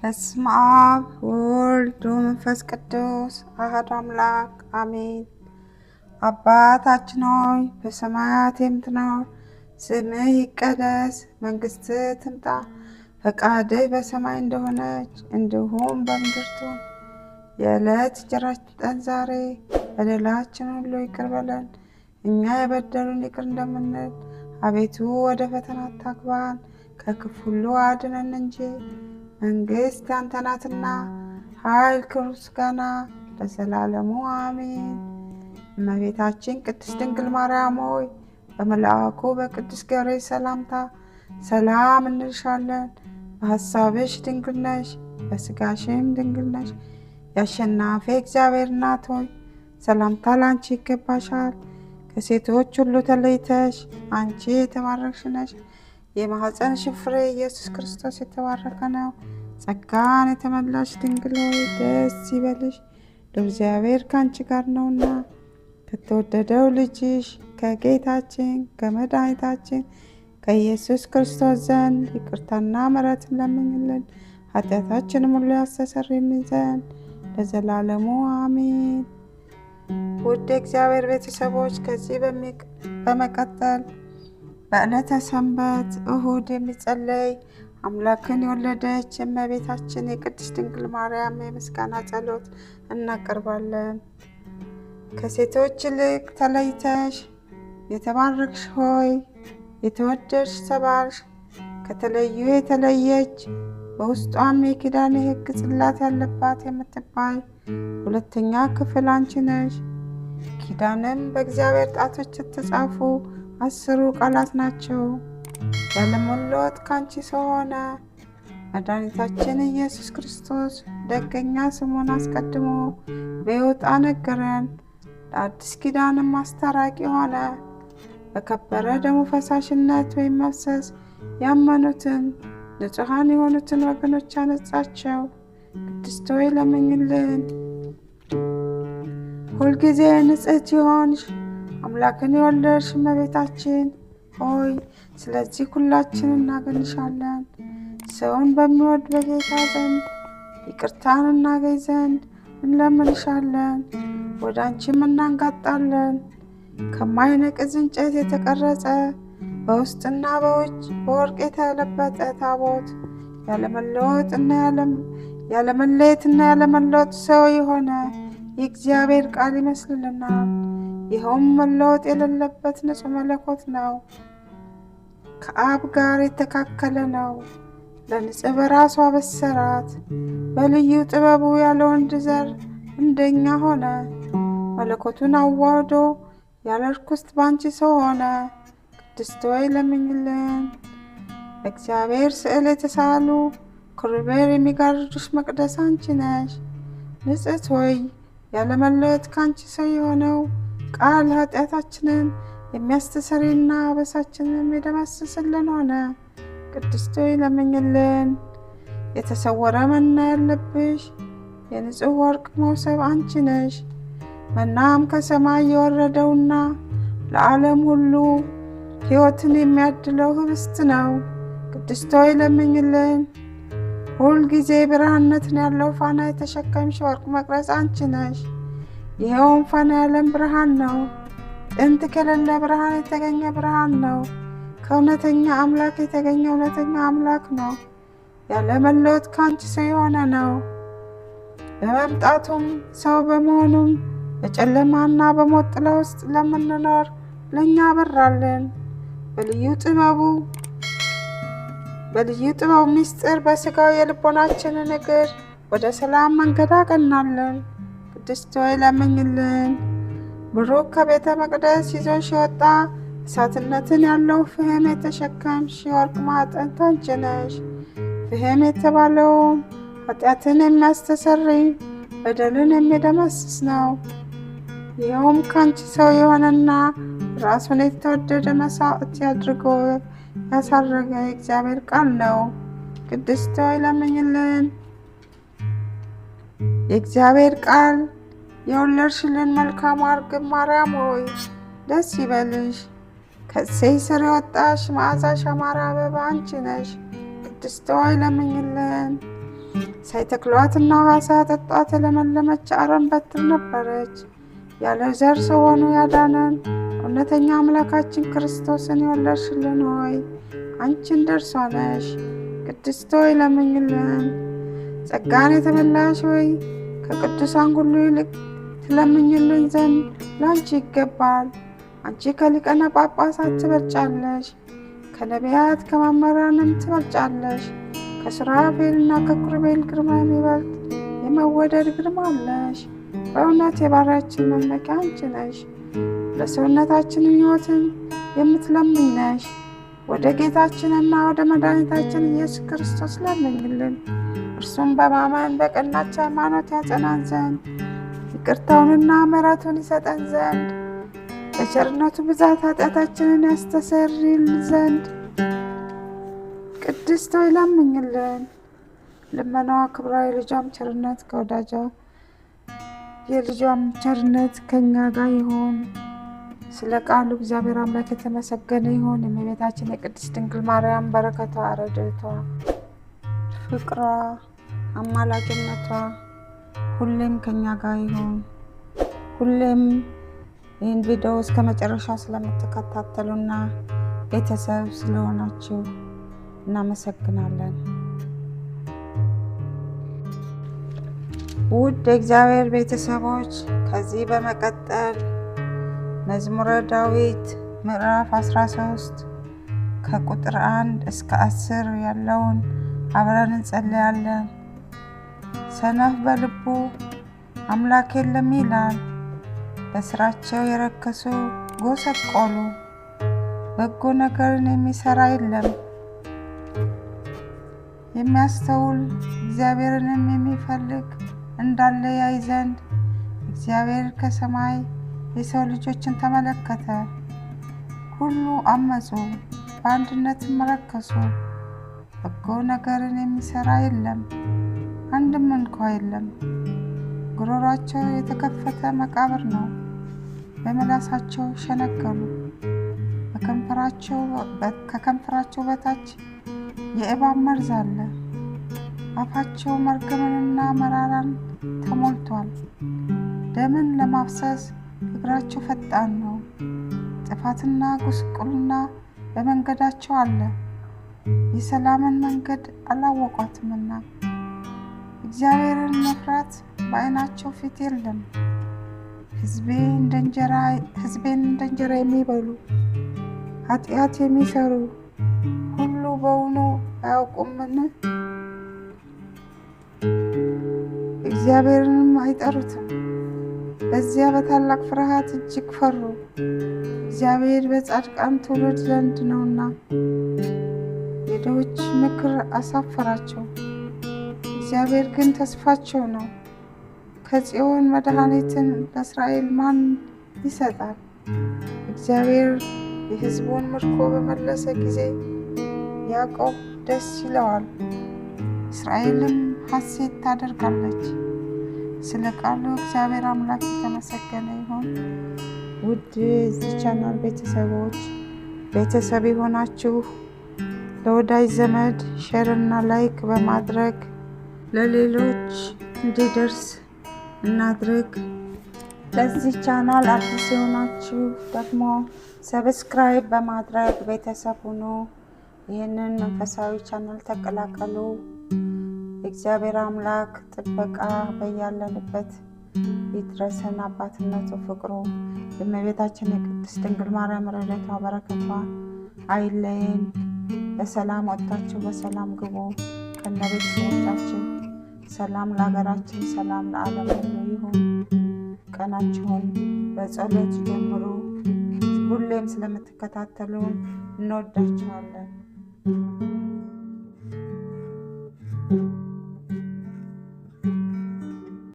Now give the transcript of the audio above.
በስመ አብ ወወልድ ወመንፈስ ቅዱስ አሐዱ አምላክ አሜን። አባታችን ሆይ በሰማያት የምትኖር፣ ስምህ ይቀደስ፣ መንግሥትህ ትምጣ፣ ፈቃድህ በሰማይ እንደሆነች እንዲሁም በምድር ትሁን። የዕለት እንጀራችንን ስጠን ዛሬ፣ በደላችንን ሁሉ ይቅር በለን እኛ የበደሉን ይቅር እንደምንል፣ አቤቱ ወደ ፈተና አታግባን ከክፉ ሁሉ አድነን እንጂ መንግሥት ያንተ ናትና፣ ኃይል፣ ክብር፣ ምስጋና ለዘላለሙ አሜን። እመቤታችን ቅድስት ድንግል ማርያም ሆይ በመልአኩ በቅዱስ ገብርኤል ሰላምታ ሰላም እንልሻለን። በሐሳብሽ ድንግል ነሽ፣ በሥጋሽም ድንግል ነሽ። የአሸናፊ እግዚአብሔር እናት ሆይ ሰላምታ ላንቺ ይገባሻል። ከሴቶች ሁሉ ተለይተሽ አንቺ የተባረክሽ ነሽ። የማኅፀንሽ ፍሬ ኢየሱስ ክርስቶስ የተባረከ ነው። ጸጋን የተመላሽ ድንግል ሆይ ደስ ይበልሽ፣ እግዚአብሔር ከአንቺ ጋር ነውና ከተወደደው ልጅሽ ከጌታችን ከመድኃኒታችን ከኢየሱስ ክርስቶስ ዘንድ ይቅርታና ምሕረትን ለምኝልን ኃጢአታችንም ሁሉ ያስተሰርይልን ዘንድ ለዘላለሙ አሜን። ውድ የእግዚአብሔር ቤተሰቦች ከዚህ በመቀጠል በዕለተ ሰንበት እሁድ የሚጸለይ አምላክን የወለደች የእመቤታችን የቅድስት ድንግል ማርያም የምስጋና ጸሎት እናቀርባለን። ከሴቶች ይልቅ ተለይተሽ የተባረክሽ ሆይ የተወደድሽ ተባርሽ፣ ከተለዩ የተለየች በውስጧም የኪዳን የሕግ ጽላት ያለባት የምትባይ ሁለተኛ ክፍል አንቺ ነሽ። ኪዳንም በእግዚአብሔር ጣቶች የተጻፉ 10 ቃላት ናቸው። ያለመለወጥ ካንቺ ሰው ሆነ። መድኃኒታችን ኢየሱስ ክርስቶስ ደገኛ ስሙን አስቀድሞ በሕይወት አነገረን። ለአዲስ ኪዳንም አስታራቂ ሆነ። በከበረ ደሙ ፈሳሽነት ወይም መፍሰስ ያመኑትን ንጹሐን የሆኑትን ወገኖች አነጻቸው። ቅድስት ሆይ ለምኝልን። ሁልጊዜ ንጽሕት ይሆንሽ አምላክን የወለድሽ እመቤታችን ሆይ ስለዚህ ሁላችን እናገንሻለን። ሰውን በሚወድ በጌታ ዘንድ ይቅርታን እናገኝ ዘንድ እንለምንሻለን። ወደ አንቺም እናንጋጣለን። ከማይነቅዝ እንጨት የተቀረጸ በውስጥና በውጭ በወርቅ የተለበጠ ታቦት ያለመለየትና ያለመለወጥ ሰው የሆነ የእግዚአብሔር ቃል ይመስልልናል። ይኸውም መለወጥ የሌለበት ንጹሕ መለኮት ነው። ከአብ ጋር የተካከለ ነው። ለንጽሕ በራሷ በሰራት በልዩ ጥበቡ ያለ ወንድ ዘር እንደኛ ሆነ። መለኮቱን አዋህዶ ያለ ርኩሰት ባንቺ ሰው ሆነ። ቅድስት ሆይ ለምኝልን። በእግዚአብሔር ስዕል የተሳሉ ኪሩቤል የሚጋርዱሽ መቅደስ አንቺ ነሽ። ንጽሕት ሆይ ያለመለወጥ ካንቺ ሰው የሆነው ቃል ኃጢአታችንን የሚያስተሰርይና አበሳችንን የሚደመስስልን ሆነ። ቅድስት ሆይ ለምኝልን። የተሰወረ መና ያለብሽ የንጹሕ ወርቅ መሶብ አንቺ ነሽ። መናም ከሰማይ የወረደውና ለዓለም ሁሉ ሕይወትን የሚያድለው ኅብስት ነው። ቅድስት ሆይ ለምኝልን። ሁልጊዜ ብርሃንነትን ያለው ፋና የተሸከምሽ ወርቅ መቅረዝ አንቺ ነሽ። ይኸውም ፋና የዓለም ብርሃን ነው። ጥንት ከሌለ ብርሃን የተገኘ ብርሃን ነው። ከእውነተኛ አምላክ የተገኘ እውነተኛ አምላክ ነው። ያለመለወጥ ካንቺ ሰው የሆነ ነው። በመምጣቱም ሰው በመሆኑም በጨለማና በሞት ጥላ ውስጥ ለምንኖር ለእኛ አበራልን። በልዩ ጥበቡ ምስጢር በሥጋው የልቦናችንን እግር ወደ ሰላም መንገድ አቀናለን። ቅድስት ሆይ ለምኝልን። ብሩክ ከቤተ መቅደስ ይዞሽ የወጣ እሳትነትን ያለው ፍህም የተሸከምሽ የወርቅ ማዕጠንት አንቺ ነሽ። ፍህም የተባለውም ኃጢአትን የሚያስተሰርይ በደልን የሚደመስስ ነው። ይኸውም ካንቺ ሰው የሆነና ራሱን የተወደደ መሥዋዕት አድርጎ ያሳረገ የእግዚአብሔር ቃል ነው። ቅድስት ሆይ ለምኝልን። የእግዚአብሔር ቃል የወለድሽልን መልካም እርግብ ማርያም ሆይ ደስ ይበልሽ። ከእሴይ ሥር የወጣሽ መዓዛሽ ያማረ አበባ አንቺ ነሽ። ቅድስት ሆይ ለምኝልን። ሳይተክሏትና ውሃ ሳያጠጧት የለመለመች አረም በትር ነበረች። ያለ ዘር ሰው ሆኖ ያዳነን እውነተኛ አምላካችን ክርስቶስን የወለድሽልን ሆይ አንቺ እንደርሷ ነሽ። ቅድስት ሆይ ለምኝልን። ጸጋን የተመላሽ ሆይ ከቅዱሳን ሁሉ ይልቅ ትለምኝልን ዘንድ ላንቺ ይገባል። አንቺ ከሊቃነ ጳጳሳት ትበልጫለሽ፣ ከነቢያት ከመምህራንም ትበልጫለሽ። ከሱራፌልና ከኪሩቤል ግርማ የሚበልጥ የመወደድ ግርማ አለሽ። በእውነት የባሪያችን መመኪያ አንቺ ነሽ። ለሰውነታችን ሕይወትን የምትለምኝ ነሽ። ወደ ጌታችንና ወደ መድኃኒታችን ኢየሱስ ክርስቶስ ለምኝልን። እርሱም በማመን በቀናች ሃይማኖት ያጸናን ዘንድ ይቅርታውንና ምሕረቱን ይሰጠን ዘንድ በቸርነቱ ብዛት ኃጢአታችንን ያስተሰርይልን ዘንድ ቅድስት ሆይ ለምኝልን። ልመናዋ ክብሯ የልጇም ቸርነት ከወዳጇ የልጇም ቸርነት ከእኛ ጋር ይሁን። ስለ ቃሉ እግዚአብሔር አምላክ የተመሰገነ ይሁን። የእመቤታችን የቅድስት ድንግል ማርያም በረከቷ፣ ረድኤቷ፣ ፍቅሯ፣ አማላጅነቷ ሁሌም ከኛ ጋር ይሁን። ሁሌም ይህን ቪዲዮ እስከ መጨረሻ ስለምትከታተሉና ቤተሰብ ስለሆናችሁ እናመሰግናለን። ውድ የእግዚአብሔር ቤተሰቦች ከዚህ በመቀጠል መዝሙረ ዳዊት ምዕራፍ 13 ከቁጥር 1 እስከ 10 ያለውን አብረን እንጸልያለን። ሰነፍ በልቡ አምላክ የለም ይላል፣ በስራቸው የረከሱ ጎሰቆሉ። በጎ ነገርን የሚሰራ የለም፣ የሚያስተውል እግዚአብሔርንም የሚፈልግ እንዳለ ያይ ዘንድ እግዚአብሔር ከሰማይ የሰው ልጆችን ተመለከተ። ሁሉ አመፁ፣ በአንድነትም ረከሱ። በጎ ነገርን የሚሰራ የለም፣ አንድም እንኳ የለም። ጉሮሯቸው የተከፈተ መቃብር ነው፣ በምላሳቸው ሸነገሉ። ከከንፈራቸው በታች የእባብ መርዝ አለ። አፋቸው መርገምንና መራራን ተሞልቷል። ደምን ለማፍሰስ እግራቸው ፈጣን ነው። ጥፋትና ጉስቁልና በመንገዳቸው አለ፣ የሰላምን መንገድ አላወቋትምና። እግዚአብሔርን መፍራት በዓይናቸው ፊት የለም። ሕዝቤን እንደ እንጀራ የሚበሉ ኃጢአት የሚሰሩ ሁሉ በውኑ አያውቁምን? እግዚአብሔርንም አይጠሩትም። በዚያ በታላቅ ፍርሃት እጅግ ፈሩ። እግዚአብሔር በጻድቃን ትውልድ ዘንድ ነውና የድሆች ምክር አሳፈራቸው። እግዚአብሔር ግን ተስፋቸው ነው። ከጽዮን መድኃኒትን ለእስራኤል ማን ይሰጣል? እግዚአብሔር የሕዝቡን ምርኮ በመለሰ ጊዜ ያዕቆብ ደስ ይለዋል፣ እስራኤልም ሐሴት ታደርጋለች። ስለ ቃሉ እግዚአብሔር አምላክ የተመሰገነ ይሁን። ውድ የዚህ ቻናል ቤተሰቦች ቤተሰብ የሆናችሁ ለወዳጅ ዘመድ ሼር እና ላይክ በማድረግ ለሌሎች እንዲደርስ እናድርግ። ለዚህ ቻናል አዲስ የሆናችሁ ደግሞ ሰብስክራይብ በማድረግ ቤተሰብ ሁኑ። ይህንን መንፈሳዊ ቻናል ተቀላቀሉ። የእግዚአብሔር አምላክ ጥበቃ በያለንበት ይድረሰን። አባትነቱ ፍቅሩ የእመቤታችን የቅድስት ድንግል ማርያም ረድኤቷ በረከቷ አይለየን። በሰላም ወጥታችሁ በሰላም ግቡ ከነቤተሰቦቻችሁ። ሰላም ለሀገራችን፣ ሰላም ለዓለም ሁሉ ይሁን። ቀናችሁን በጸሎት ጀምሩ። ሁሌም ስለምትከታተሉን እንወዳችኋለን።